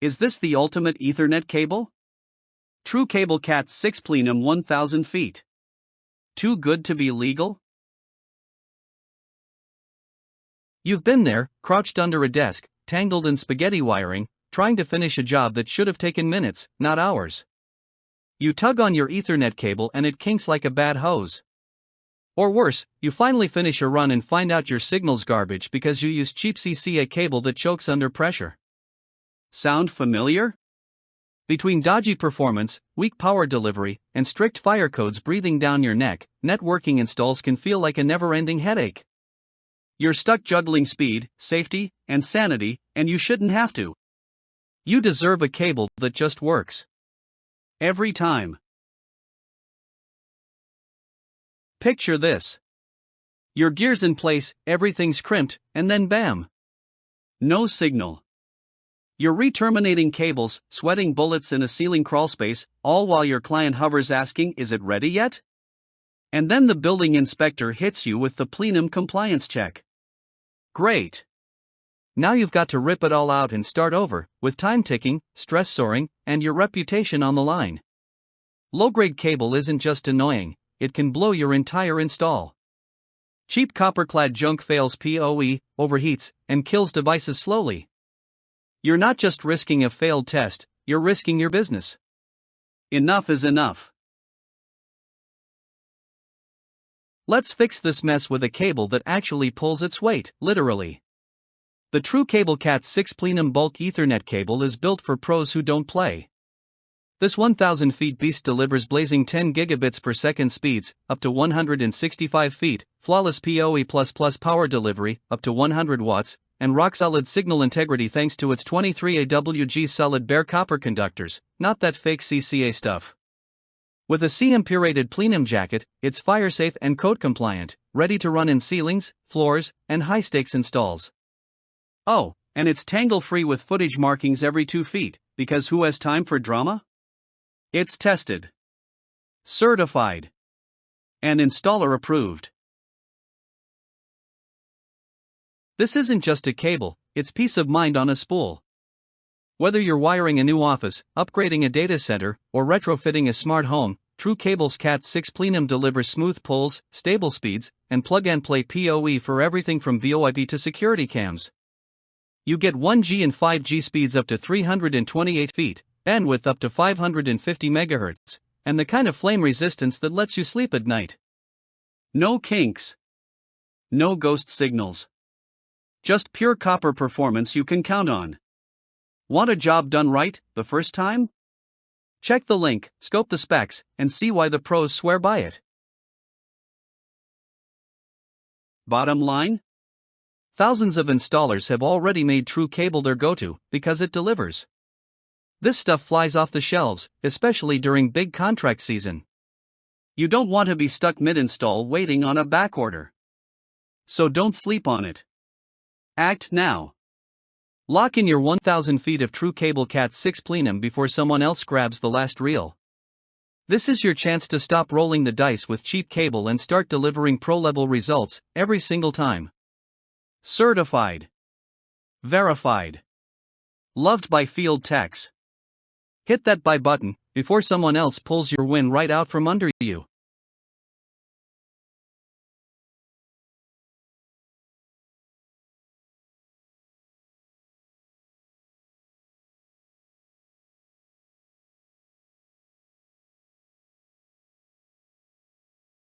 Is this the ultimate Ethernet cable? True cable Cat6 Plenum 1000 feet. Too good to be legal? You've been there, crouched under a desk, tangled in spaghetti wiring, trying to finish a job that should have taken minutes, not hours. You tug on your Ethernet cable and it kinks like a bad hose. Or worse, you finally finish a run and find out your signal's garbage because you use cheap CCA cable that chokes under pressure. Sound familiar? Between dodgy performance, weak power delivery, and strict fire codes breathing down your neck, networking installs can feel like a never-ending headache. You're stuck juggling speed, safety, and sanity, and you shouldn't have to. You deserve a cable that just works. Every time. Picture this. Your gear's in place, everything's crimped, and then bam! No signal. You're re-terminating cables, sweating bullets in a ceiling crawlspace, all while your client hovers asking, is it ready yet? And then the building inspector hits you with the plenum compliance check. Great. Now you've got to rip it all out and start over, with time ticking, stress soaring, and your reputation on the line. Low-grade cable isn't just annoying, it can blow your entire install. Cheap copper-clad junk fails PoE, overheats, and kills devices slowly. You're not just risking a failed test, you're risking your business. Enough is enough. Let's fix this mess with a cable that actually pulls its weight, literally. The True Cable Cat6 Plenum bulk Ethernet cable is built for pros who don't play. This 1000 feet beast delivers blazing 10 gigabits per second speeds, up to 165 feet, flawless PoE++ power delivery, up to 100 watts, and rock-solid signal integrity thanks to its 23 AWG solid bare copper conductors, not that fake CCA stuff. With a CM-purated plenum jacket, it's fire-safe and code-compliant, ready to run in ceilings, floors, and high-stakes installs. Oh, and it's tangle-free with footage markings every 2 feet, because who has time for drama? It's tested, certified, and installer approved. This isn't just a cable, it's peace of mind on a spool. Whether you're wiring a new office, upgrading a data center, or retrofitting a smart home, True Cable's Cat6 Plenum delivers smooth pulls, stable speeds, and plug-and-play PoE for everything from VoIP to security cams. You get 1G and 5G speeds up to 328 feet, bandwidth up to 550 MHz, and the kind of flame resistance that lets you sleep at night. No kinks. No ghost signals. Just pure copper performance you can count on. Want a job done right, the first time? Check the link, scope the specs, and see why the pros swear by it. Bottom line? Thousands of installers have already made True Cable their go-to, because it delivers. This stuff flies off the shelves, especially during big contract season. You don't want to be stuck mid-install waiting on a backorder. So don't sleep on it. Act now. Lock in your 1000 feet of True Cable Cat6 Plenum before someone else grabs the last reel. This is your chance to stop rolling the dice with cheap cable and start delivering pro-level results every single time. Certified. Verified. Loved by field techs. Hit that buy button before someone else pulls your win right out from under you.